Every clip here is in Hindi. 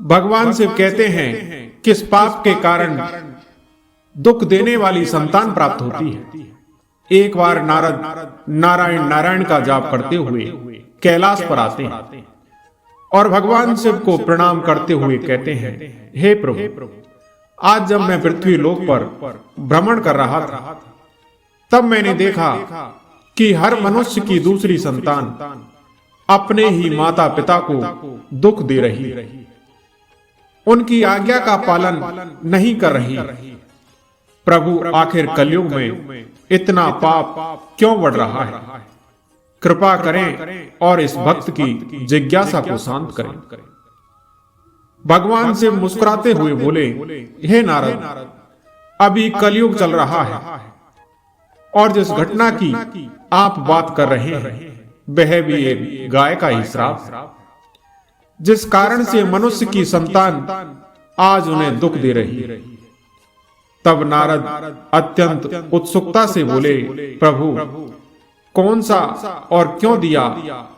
भगवान शिव कहते हैं किस पाप के कारण दुख देने वाली संतान प्राप्त होती है। एक बार नारद नारायण नारायण का जाप करते हुए कैलाश पर आते हैं और भगवान शिव को प्रणाम करते हुए कहते हैं, हे प्रभु, आज जब मैं पृथ्वी लोक पर भ्रमण कर रहा था तब मैंने देखा कि हर मनुष्य की दूसरी संतान अपने ही माता पिता को दुख दे रही है, उनकी आज्ञा का पालन नहीं कर रही। प्रभु, आखिर कलयुग में इतना पाप क्यों बढ़ रहा है? कृपा करें और इस भक्त की जिज्ञासा को शांत करें। भगवान से मुस्कुराते हुए बोले, हे नारद, अभी कलयुग चल रहा है और जिस घटना की आप बात कर रहे हैं वह भी एक गाय का ही श्राप, जिस कारण से मनुष्य की संतान आज उन्हें दुख दे रही है। तब नारद अत्यंत उत्सुकता से बोले, प्रभु, कौन सा और क्यों दिया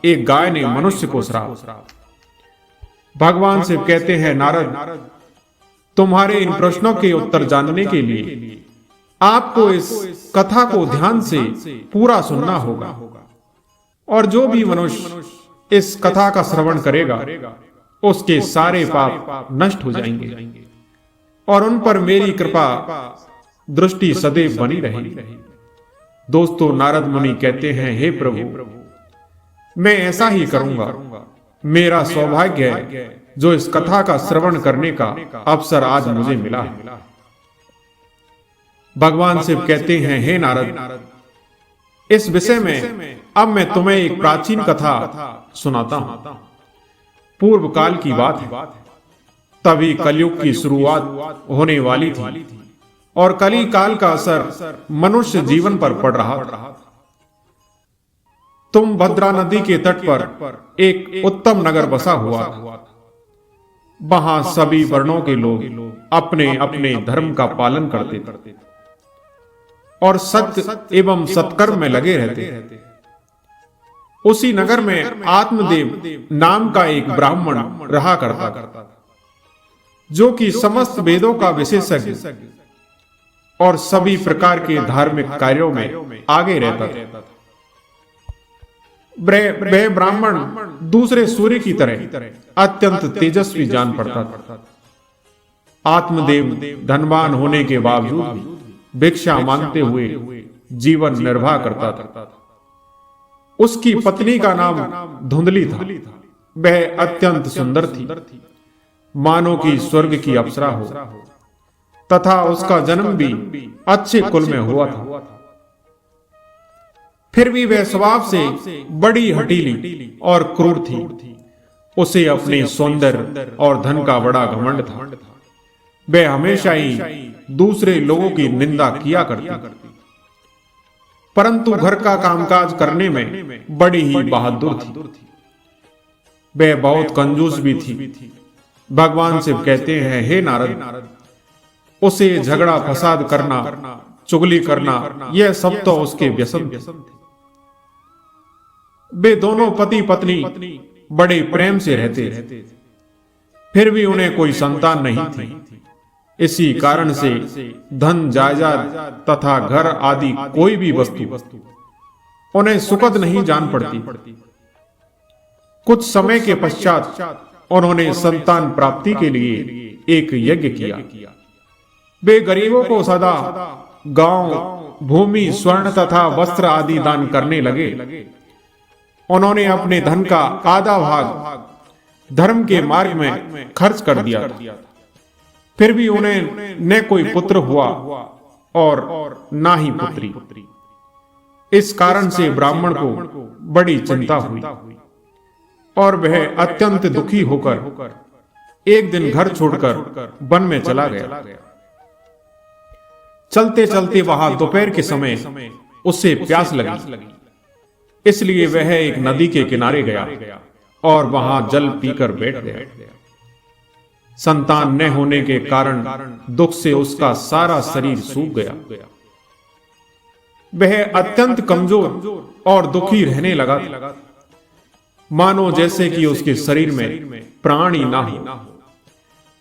एक गाय ने मनुष्य को श्राप? भगवान शिव कहते हैं, नारद, तुम्हारे इन प्रश्नों के उत्तर जानने के लिए आपको इस कथा को ध्यान से पूरा सुनना होगा और जो भी मनुष्य इस कथा का श्रवण करेगा उसके सारे पाप नष्ट हो जाएंगे और उन पर मेरी कृपा दृष्टि सदैव बनी रहेगी। दोस्तों, नारद मुनि कहते हैं, हे प्रभु, मैं ऐसा ही करूंगा। मेरा सौभाग्य है जो इस कथा का श्रवण करने का अवसर आज मुझे मिला है। भगवान शिव कहते हैं, हे नारद, इस विषय में अब मैं तुम्हें एक प्राचीन कथा सुनाता हूं। पूर्व काल की बात है। तभी कलयुग की शुरुआत होने वाली थी और कली काल का असर मनुष्य जीवन पर पड़ रहा था। तुम भद्रा नदी के तट पर एक उत्तम नगर बसा हुआ था। वहां सभी वर्णों के लोग अपने अपने धर्म का पालन करते थे और सत्य एवं सत्कर्म में लगे रहते। उसी नगर में आत्मदेव नाम का एक ब्राह्मण रहा करता था, जो कि समस्त वेदों का विशेषज्ञ और सभी प्रकार के धार्मिक कार्यों में आगे रहता था। वह ब्राह्मण दूसरे सूर्य की तरह अत्यंत तेजस्वी जान पड़ता था। आत्मदेव धनवान होने के बावजूद भी भिक्षा मांगते हुए जीवन निर्वाह करता था। उसकी पत्नी का नाम धुंधली था। वह अत्यंत सुंदर थी, मानो कि स्वर्ग की अप्सरा हो, तथा उसका जन्म भी अच्छे कुल में हुआ था। फिर भी वह स्वभाव से बड़ी हठीली और क्रूर थी। उसे अपने सौंदर्य और धन का बड़ा घमंड था। वह हमेशा ही दूसरे लोगों की निंदा किया करती, परंतु घर का कामकाज करने में बड़ी ही बहादुर थी। वह बहुत कंजूस भी थी। भगवान शिव कहते हैं, हे नारद, उसे झगड़ा फसाद करना, चुगली करना, यह सब तो उसके व्यसन थे। वे दोनों पति पत्नी बड़े प्रेम से रहते, फिर भी उन्हें कोई संतान नहीं थी। इसी कारण से धन जायदाद तथा घर आदि कोई भी वस्तु उन्हें सुखद नहीं जान पड़ती। कुछ समय के पश्चात उन्होंने संतान प्राप्ति के लिए एक यज्ञ किया। वे गरीबों को सदा गांव, भूमि, स्वर्ण तथा वस्त्र आदि दान करने लगे। उन्होंने अपने धन का आधा भाग धर्म के मार्ग में खर्च कर दिया। फिर भी उन्हें न कोई पुत्र हुआ और ना ही पुत्री। इस कारण से ब्राह्मण को बड़ी चिंता हुई और वह अत्यंत दुखी होकर एक दिन घर छोड़कर वन में चला गया। चलते चलते वहां दोपहर के समय उसे प्यास लगी, इसलिए वह एक नदी के किनारे गया और वहां जल पीकर बैठ गया। संतान न होने के कारण दुख से उसका सारा शरीर सूख गया। वह अत्यंत कमजोर और दुखी रहने लगा, मानो जैसे कि उसके शरीर में प्राण ही ना हो।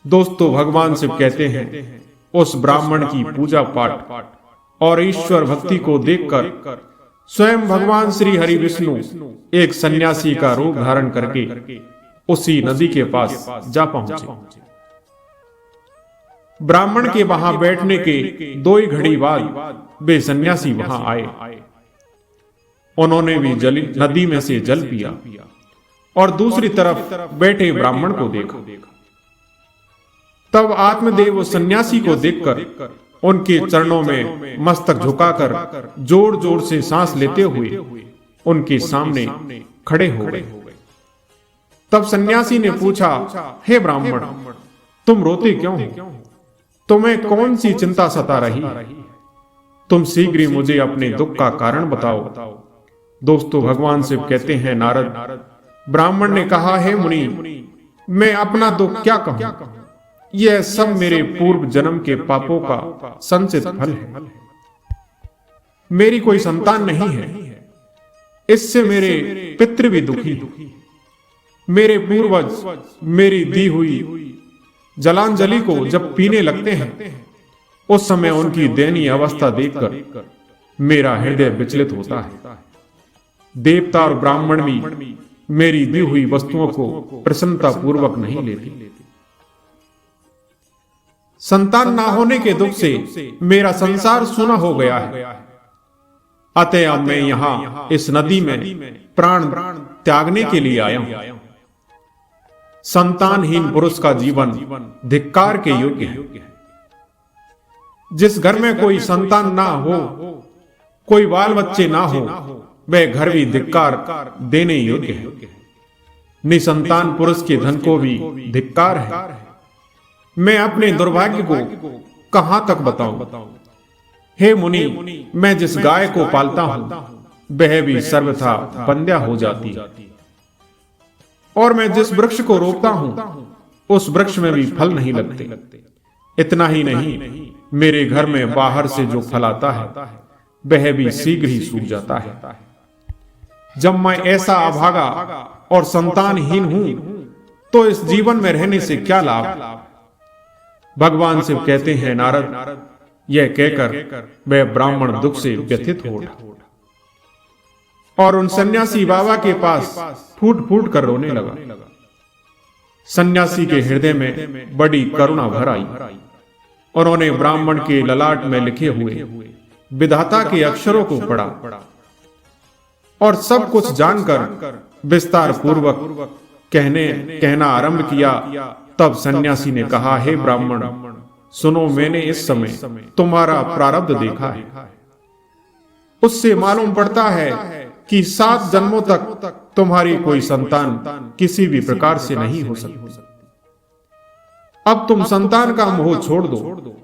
दोस्तों, भगवान शिव कहते हैं, उस ब्राह्मण की पूजा पाठ और ईश्वर भक्ति को देखकर स्वयं भगवान श्री हरि विष्णु एक सन्यासी का रूप धारण करके उसी नदी के पास जा पहुंचे। ब्राह्मण के वहां बैठने के 2 ही घड़ी बाद वे सन्यासी वहां आए। उन्होंने भी नदी में से जल पिया और दूसरी तरफ बैठे ब्राह्मण को देखा। तब आत्मदेव उस सन्यासी को देखकर उनके चरणों में मस्तक झुकाकर जोर जोर से सांस लेते हुए उनके सामने खड़े हो गए। तब सन्यासी ने पूछा, हे ब्राह्मण, तुम रोते क्यों हो? तुम्हें कौन सी चिंता सता रही है? तुम शीघ्र ही मुझे अपने दुख का कारण बताओ। दोस्तों, भगवान शिव कहते हैं, नारद, ब्राह्मण ने कहा, हे मुनि, मैं अपना दुख क्या कहूं? यह सब मेरे पूर्व जन्म के पापों का संचित फल है। मेरी कोई संतान नहीं है, इससे मेरे पितृ भी दुखी। मेरे पूर्वज मेरी दी हुई जलांजलि को जब पीने लगते हैं, उस समय उनकी दयनीय अवस्था देखकर मेरा हृदय विचलित होता है। देवता और ब्राह्मण भी मेरी दी हुई वस्तुओं को प्रसन्नता पूर्वक नहीं लेते। संतान ना होने के दुख से मेरा संसार सूना हो गया है। अतः अब मैं यहां इस नदी में प्राण त्यागने के लिए आया हूं। संतानहीन पुरुष का जीवन धिक्कार के योग्य है। जिस घर में कोई संतान ना हो, कोई बाल बच्चे ना हो, वह घर भी धिक्कार देने योग्य है। निसंतान पुरुष के धन को भी धिक्कार है। मैं अपने दुर्भाग्य को कहां तक बताऊं? हे मुनि, मैं जिस गाय को पालता हूं, वह भी सर्वथा बंध्या हो जाती है, और मैं जिस वृक्ष को रोपता हूं, उस वृक्ष में भी फल नहीं लगते। इतना ही नहीं, मेरे घर में बाहर से जो फल आता है, वह भी शीघ्र ही सूख जाता है। जब मैं ऐसा अभागा और संतानहीन हूं, तो इस जीवन में रहने से क्या लाभ? भगवान शिव कहते हैं, नारद, यह कहकर वह ब्राह्मण दुख से व्यथित हो उठा और उन सन्यासी बाबा के पास फूट फूट कर रोने लगा। सन्यासी के हृदय में बड़ी करुणा भर आई। उन्होंने ब्राह्मण के ललाट में लिखे हुए विधाता के अक्षरों को पढ़ा और सब कुछ जानकर विस्तार पूर्वक कहना आरंभ किया। तब सन्यासी ने कहा, हे ब्राह्मण, सुनो, मैंने इस समय तुम्हारा प्रारब्ध देखा है। उससे मालूम पड़ता है कि 7 जन्मों तक तुम्हारी कोई संतान किसी भी प्रकार से नहीं हो सकती। अब तुम संतान का मोह छोड़ दो,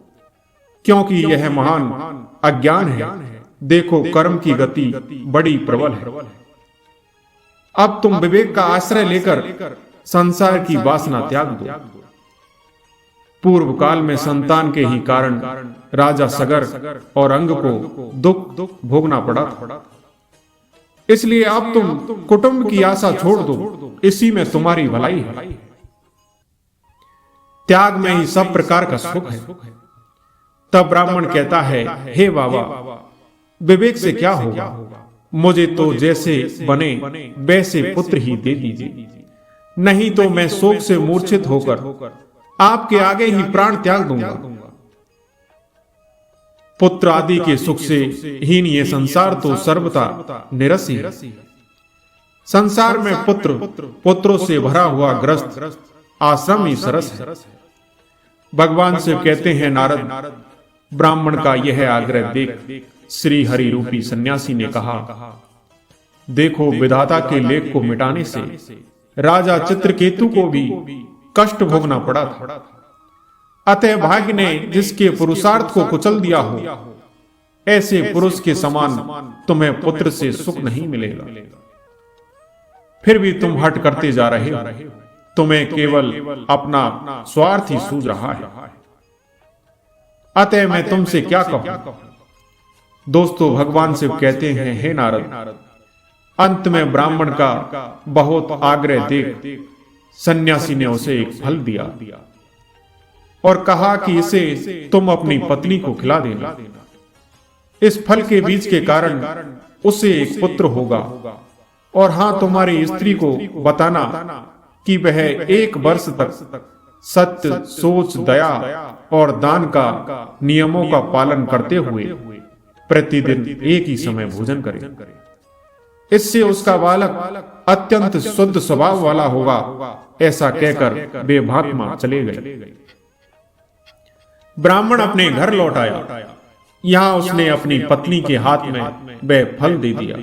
क्योंकि यह महान अज्ञान है। देखो, कर्म की गति बड़ी प्रबल है। अब तुम विवेक का आश्रय लेकर संसार की वासना त्याग दो। पूर्व काल में संतान के ही कारण राजा सगर और अंग को दुख भोगना पड़ा था। इसलिए अब तुम कुटुंब की आशा छोड़ दो, इसी में तुम्हारी भलाई है। त्याग में ही सब प्रकार का सुख है। तब ब्राह्मण कहता है, हे बाबा, विवेक से क्या होगा? मुझे तो जैसे बने वैसे पुत्र ही दे दीजिए, नहीं तो मैं शोक से मूर्छित होकर आपके आगे ही प्राण त्याग दूंगा। पुत्र आदि के सुख से हीन ये संसार तो सर्वथा निरसी है। संसार में पुत्रों से भरा हुआ ग्रस्त आश्रम ही सरस है। भगवान से कहते हैं, नारद, ब्राह्मण का यह आग्रह देख श्री हरि रूपी सन्यासी ने कहा, देखो, विधाता के लेख को मिटाने से राजा चित्रकेतु को भी कष्ट भोगना पड़ा था। अतः भाग्य ने जिसके पुरुषार्थ को कुचल दिया हो, ऐसे पुरुष के समान तुम्हें पुत्र से सुख नहीं मिलेगा। फिर भी तुम हट करते जा रहे हो। तुम्हें केवल अपना स्वार्थ ही सूझ रहा है। अतः मैं तुमसे क्या कहूं? दोस्तों, भगवान शिव कहते हैं, हे नारद, अंत में ब्राह्मण का बहुत आग्रह देख सन्यासी ने उसे एक फल दिया। और कहा कि इसे तुम अपनी पत्नी को खिला देना। इस फल के बीज के कारण उसे एक पुत्र होगा। और हां, तुम्हारी स्त्री को बताना कि वह 1 वर्ष तक सत्य, सोच, दया और दान का नियमों का पालन करते हुए प्रतिदिन एक ही समय भोजन करे। इससे उसका बालक अत्यंत शुद्ध स्वभाव वाला होगा। ऐसा कहकर वे महात्मा चले गए। ब्राह्मण अपने घर लौट आया। यहां उसने अपनी पत्नी के हाथ में वह फल दे दिया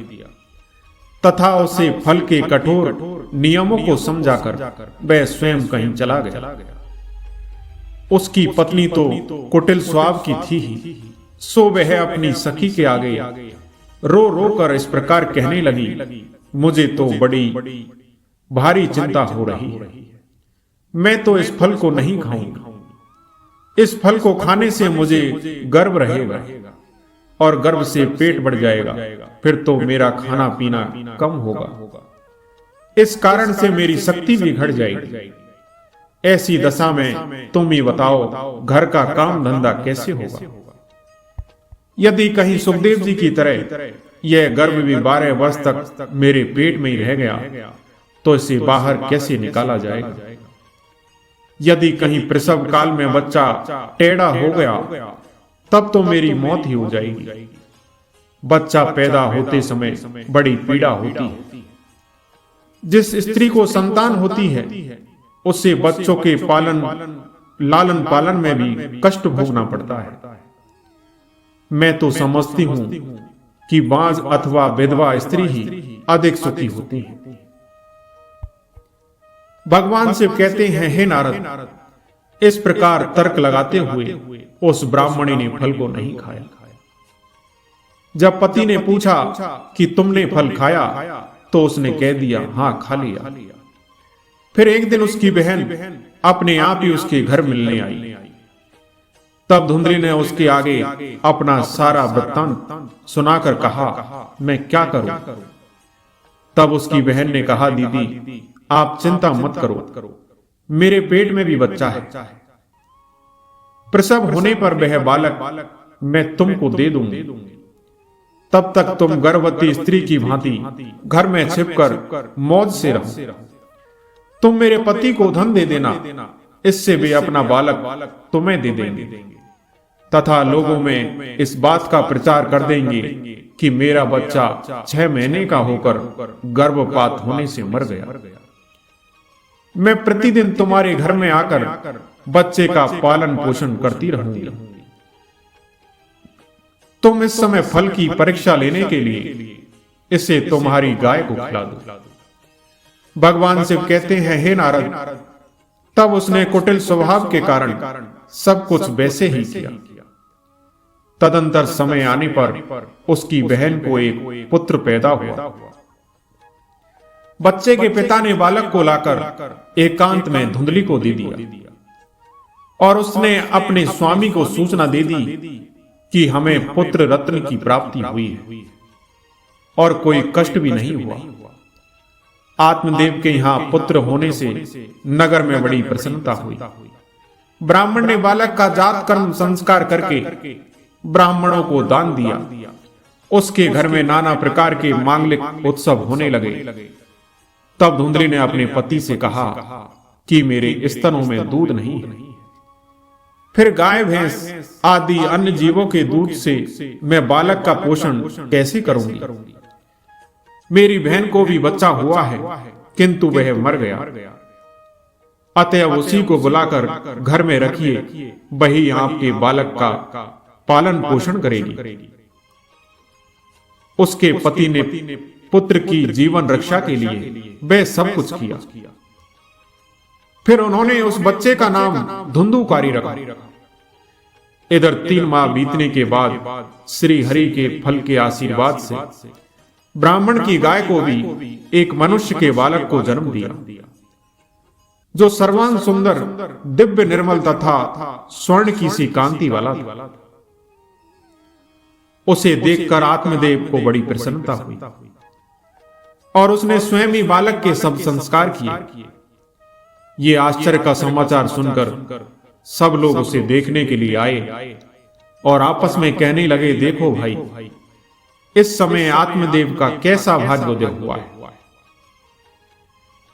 तथा उसे फल के कठोर नियमों को समझाकर वह स्वयं कहीं चला गया। उसकी पत्नी तो कुटिल स्वभाव की थी ही, सो वह अपनी सखी के आगे रो रो कर इस प्रकार कहने लगी, मुझे तो बड़ी भारी चिंता हो रही है। मैं तो इस फल को नहीं खाऊंगी। इस फल को खाने से मुझे गर्व रहेगा और गर्व से पेट बढ़ जाएगा। फिर तो मेरा खाना पीना कम होगा। इस कारण से मेरी शक्ति भी घट जाएगी। ऐसी दशा में तुम ही बताओ, घर का काम धंधा कैसे होगा? यदि कहीं सुखदेव जी की तरह यह गर्भ भी 12 वर्ष तक मेरे पेट में ही रह गया तो इसे बाहर कैसे निकाला जाएगा? यदि कहीं प्रसव काल में बच्चा टेढ़ा हो गया तब तो मेरी मौत ही हो जाएगी। बच्चा पैदा होते समय बड़ी पीड़ा होती है। जिस स्त्री को संतान होती है उससे बच्चों के लालन पालन में भी कष्ट भोगना पड़ता है। मैं तो समझती हूं कि बांझ अथवा विधवा स्त्री ही अधिक सुखी होती है। भगवान शिव कहते हैं, हे नारद, इस प्रकार तर्क लगाते हुए उस ब्राह्मणी ने फल को नहीं खाया। जब पति ने पूछा कि तुमने फल खाया तो उसने कह दिया, हां, खा लिया। फिर एक दिन उसकी बहन अपने आप ही उसके घर मिलने आई। तब धुंधली ने उसके आगे अपना सारा वृत्तांत सुनाकर कहा, मैं क्या करूं? तब उसकी बहन ने कहा, दीदी, आप चिंता मत करो, मेरे पेट में भी बच्चा है। प्रसव होने पर वह बालक मैं तुमको दे दूंगी। तब तक तुम गर्भवती स्त्री की भांति घर में छिपकर मौज से रहो। तुम मेरे पति को धन दे देना, इससे वे अपना बालक तुम्हें दे देंगे तथा लोगों में इस बात का प्रचार कर देंगे कि मेरा बच्चा 6 महीने का होकर गर्भपात होने से मर गया। मैं प्रतिदिन तुम्हारे घर में आकर बच्चे का पालन पोषण करती रहूंगी। तुम इस समय फल की परीक्षा लेने के लिए इसे तुम्हारी गाय को खिला दो। भगवान शिव कहते हैं, हे नारद, तब उसने कुटिल स्वभाव के कारण सब कुछ वैसे ही किया। तदंतर समय आने पर उसकी बहन को एक पुत्र पैदा हुआ। बच्चे के पिता ने बालक को लाकर एकांत में धुंधली को दे दिया और उसने अपने स्वामी को सूचना दे दी कि हमें पुत्र रत्न की प्राप्ति हुई है और कोई कष्ट भी नहीं हुआ। आत्मदेव के यहां पुत्र होने से नगर में बड़ी प्रसन्नता हुई। ब्राह्मण ने बालक का जात कर्म संस्कार करके ब्राह्मणों को दान दिया। उसके घर में नाना प्रकार के मांगलिक उत्सव होने लगे। तब धुंधली ने अपने पति से कहा कि मेरे स्तनों में दूध नहीं है, फिर गाय भैंस आदि अन्य जीवों के दूध से मैं बालक का पोषण कैसे करूंगी? मेरी बहन को भी बच्चा हुआ है किंतु वह मर गया। अतएव उसी को बुलाकर घर में रखिए, वही आपके बालक का पालन पोषण करेगी। उसके पति ने पुत्र की जीवन रक्षा के लिए वह सब कुछ किया। फिर उन्होंने उस बच्चे का नाम धुंधुकारी रखा। इधर 3 माह बीतने के बाद श्री हरि के फल के आशीर्वाद से ब्राह्मण की गाय को भी एक मनुष्य के बालक को जन्म दिया, जो सर्वांग सुंदर, दिव्य, निर्मल तथा स्वर्ण की सी कांति वाला था। उसे देखकर आत्मदेव को बड़ी प्रसन्नता हुई और उसने स्वयं ही बालक के सब संस्कार किए। ये आश्चर्य का समाचार सुनकर सब लोग उसे देखने के लिए आए और आपस में कहने लगे, देखो भाई, इस समय आत्मदेव का कैसा भाग्योदय हुआ है।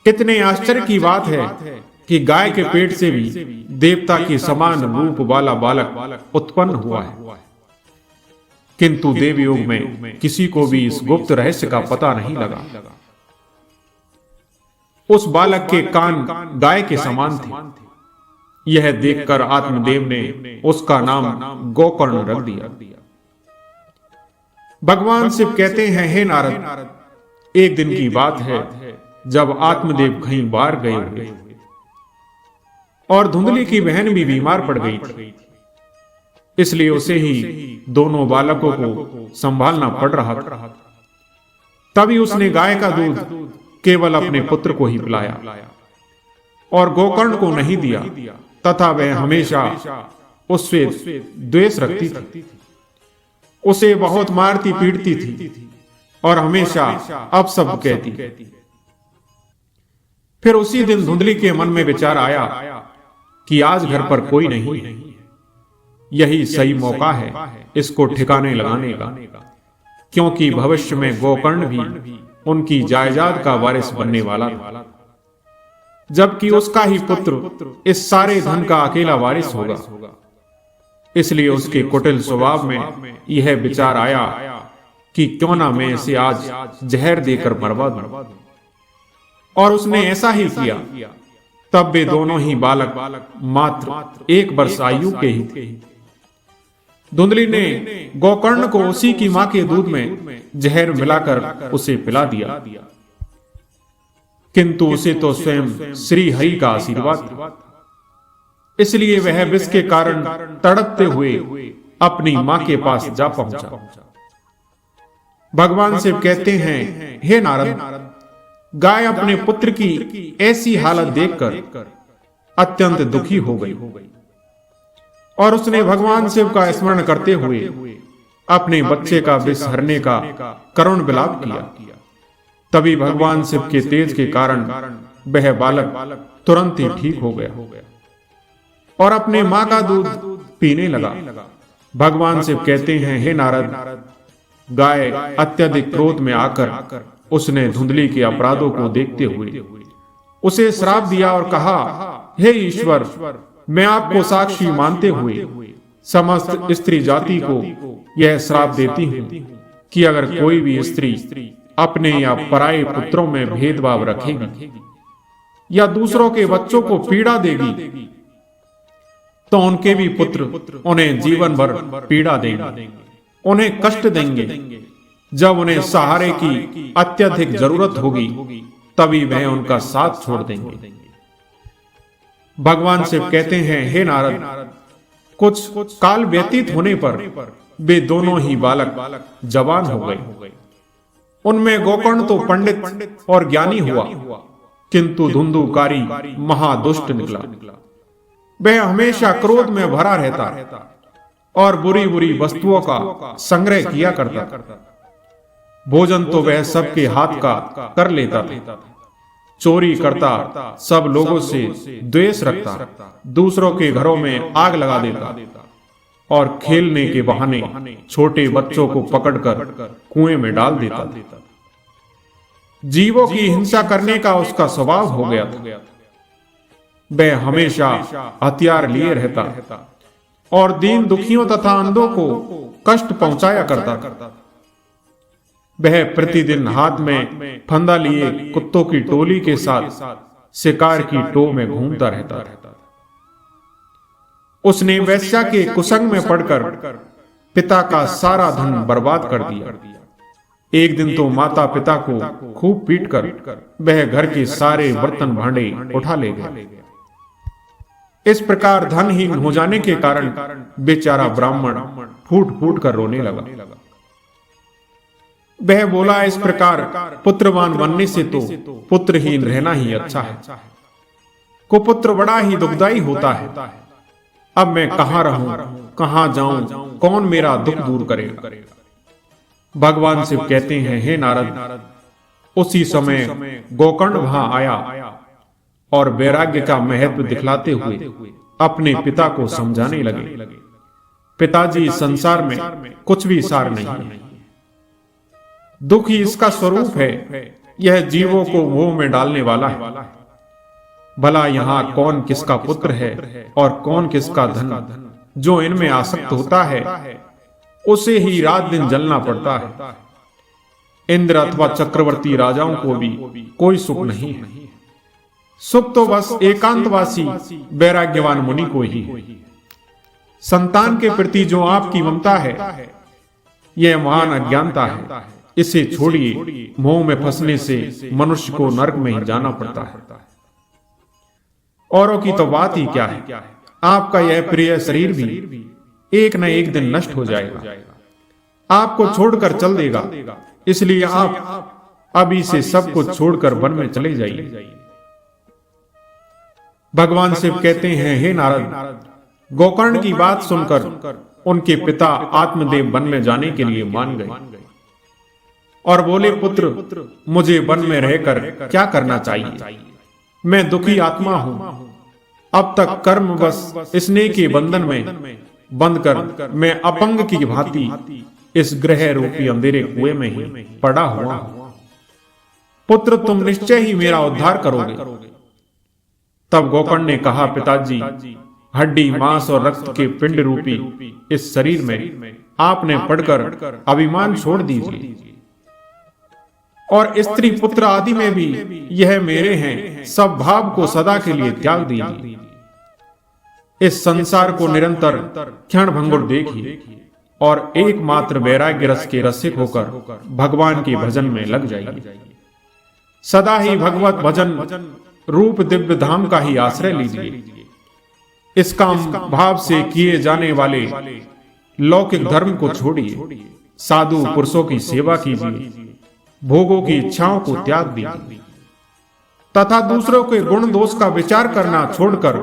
कितने आश्चर्य की बात है कि गाय के पेट से भी देवता के समान रूप वाला बालक उत्पन्न हुआ है। किंतु देवयोग में किसी को भी इस गुप्त रहस्य का पता नहीं लगा। उस बालक के कान गाय के समान थे। यह देखकर आत्मदेव ने उसका नाम गोकर्ण रख दिया। भगवान शिव कहते हैं, हे नारद, एक दिन की बात है जब आत्मदेव कहीं बाहर गए हुए और धुंधली की बहन भी बीमार पड़ गई थी, इसलिए उसे ही दोनों बालकों को संभालना पड़ रहा था। तभी उसने गाय का दूध केवल अपने पुत्र को ही पिलाया और गोकर्ण को नहीं दिया, तथा वह हमेशा उससे द्वेष रखती थी, उसे बहुत मारती पीटती थी और हमेशा अपशब्द कहती। फिर उसी दिन धुंधली के मन में विचार आया कि आज घर पर कोई नहीं है, यही सही मौका है इसको ठिकाने लगाने का, क्योंकि भविष्य में गोकर्ण भी उनकी जायदाद का वारिस बनने वाला था, जबकि उसका ही पुत्र इस सारे धन का अकेला वारिस होगा। इसलिए उसके कुटिल स्वभाव में यह विचार आया कि क्यों ना मैं इसे आज जहर देकर मरवा दूं। और उसने ऐसा ही किया। तब वे दोनों ही बालक मात्र 1 वर्ष आयु के ही थे। धुंधली ने गोकर्ण को उसी की मां के दूध में जहर मिलाकर उसे पिला दिया, किंतु उसे तो स्वयं श्री हरि का आशीर्वाद था, इसलिए वह विष के कारण तड़पते हुए अपनी मां के पास जा पहुंचा। भगवान शिव कहते हैं, हे नारद, गाय अपने पुत्र की ऐसी हालत देखकर अत्यंत दुखी हो गई और उसने भगवान शिव का स्मरण करते हुए अपने बच्चे का विष हरने का करुण विलाप किया। तभी भगवान शिव के तेज के कारण वह बालक तुरंत ही ठीक हो गया और अपने मां का दूध पीने लगा। भगवान शिव कहते हैं, हे नारद, गाय अत्यधिक क्रोध में आकर उसने धुंधली के अपराधों को देखते हुए उसे श्राप दिया और कहा, हे ईश्वर, मैं आपको साक्षी मानते हुए समस्त स्त्री जाति को यह श्राप देती हूं कि अगर कोई भी स्त्री अपने या पराये पुत्रों में भेदभाव रखेगी या दूसरों के बच्चों को पीड़ा देगी, तो उनके भी पुत्र उन्हें जीवन भर पीड़ा देंगे, उन्हें कष्ट देंगे। जब उन्हें सहारे की अत्यधिक जरूरत होगी तभी वह उनका साथ छोड़ देंगे। भगवान शिव कहते हैं, हे नारद, कुछ काल व्यतीत होने पर वे दोनों ही बालक जवान हो गए। उनमें गोकर्ण तो पंडित और ज्ञानी हुआ, किंतु धुंधुकारी महादुष्ट निकला। वह हमेशा क्रोध में भरा रहता और बुरी बुरी वस्तुओं का संग्रह किया करता। भोजन तो वह सबके हाथ का कर लेता था, चोरी करता, सब लोगों से द्वेष रखता, दूसरों के घरों में आग लगा देता और खेलने के बहाने छोटे बच्चों को पकड़कर कुएं में डाल देता। जीवों की हिंसा करने का उसका स्वभाव हो गया था। वह हमेशा हथियार लिए रहता और दीन दुखियों तथा अंधों को कष्ट पहुंचाया करता। वह प्रतिदिन हाथ में फंदा लिए कुत्तों की टोली के साथ शिकार की टो में घूमता रहता। उसने वैश्या के कुसंग में पड़कर पिता का सारा धन बर्बाद कर दिया। एक दिन तो माता पिता को खूब पीटकर वह घर के सारे बर्तन भांडे उठा ले गया। इस प्रकार धनहीन हो जाने के कारण बेचारा ब्राह्मण फूट फूट कर रोने लगा। वह बोला, इस प्रकार पुत्रवान बनने से तो पुत्रहीन रहना ही अच्छा है। कुपुत्र बड़ा ही दुखदाई होता है। अब मैं कहां रहूं, कहां जाऊं, कौन मेरा दुख दूर करेगा। भगवान शिव कहते हैं, हे नारद, उसी समय गोकर्ण वहां आया और वैराग्य का महत्व दिखलाते हुए अपने पिता को समझाने लगे, पिताजी, संसार में कुछ भी सार नहीं है, दुख ही इसका स्वरूप है, यह जीवों को मोह में डालने वाला है। भला यहाँ कौन किसका पुत्र है और कौन किसका धन, जो इनमें आसक्त होता है उसे ही रात दिन जलना पड़ता है। इंद्र अथवा चक्रवर्ती राजाओं को भी कोई सुख नहीं है, सुख तो बस एकांतवासी वैराग्यवान मुनि को ही है। संतान के प्रति जो आपकी ममता है यह महान अज्ञानता है, इसे छोड़िए। मोह में फंसने से मनुष्य को नरक में ही जाना पड़ता है। औरों की तो बात ही क्या है, आपका यह प्रिय शरीर भी एक न एक दिन नष्ट हो जाएगा, आपको छोड़कर चल देगा। इसलिए आप अभी से सब कुछ छोड़कर वन में चले जाइए। भगवान शिव कहते हैं, हे नारद, गोकर्ण की बात सुनकर उनके पिता आत्मदेव वन में जाने के लिए मान गए और बोले, पुत्र, मुझे वन में रहकर क्या करना चाहिए? मैं दुखी आत्मा हूं, अब तक कर्म बस स्नेह के बंधन में बंद कर मैं अपंग की भांति इस ग्रह रूपी अंधेरे कुएं में ही पड़ा हुआ हूं। पुत्र, तुम निश्चय ही मेरा उद्धार करोगे। तब गोकर्ण ने कहा, पिताजी, हड्डी, मांस और रक्त के पिंड रूपी इस शरीर में आपने पढ़कर अभिमान छोड़ दीजिए और स्त्री पुत्र आदि में भी यह मेरे हैं, सब भाव को सदा के लिए त्याग दीजिए। इस संसार को निरंतर क्षण भंगुर देखिए और एकमात्र वैराग्य रस के रसिक होकर भगवान के भजन में लग जाइए। सदा ही भगवत भजन रूप दिव्य धाम का ही आश्रय लीजिए। इस काम भाव से किए जाने वाले लौकिक धर्म को छोड़िए, साधु पुरुषों की सेवा कीजिए, भोगों की इच्छाओं को त्याग दीजिए तथा दूसरों के गुण दोष का विचार करना छोड़कर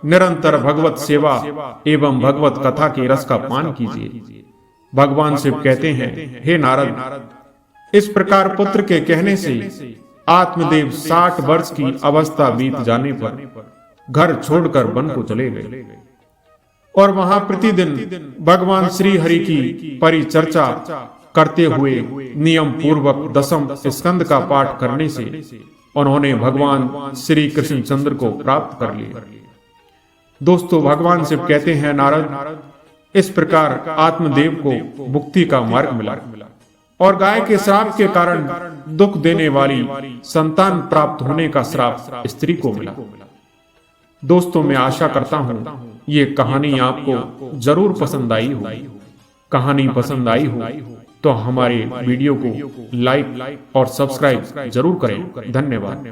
निरंतर भगवत सेवा एवं भगवत कथा के रस का पान कीजिए। भगवान शिव कहते हैं, हे नारद, इस प्रकार पुत्र के कहने से आत्मदेव 60 वर्ष की अवस्था बीत जाने पर घर छोड़कर वन को चले गए और वहां प्रतिदिन भगवान श्री हरि की परिचर्चा करते हुए नियम पूर्वक 10वें स्कंद का पाठ करने से उन्होंने भगवान श्री कृष्ण चंद्र को प्राप्त कर लिया। दोस्तों, भगवान शिव कहते हैं, नारद, इस प्रकार आत्मदेव को मुक्ति का मार्ग मिला और गाय के श्राप के कारण दुख देने वाली संतान प्राप्त होने का श्राप स्त्री को मिला। दोस्तों, मैं आशा करता हूं ये कहानी आपको जरूर पसंद आई हो। कहानी पसंद आई हो तो हमारे वीडियो को लाइक और सब्सक्राइब जरूर करें। धन्यवाद।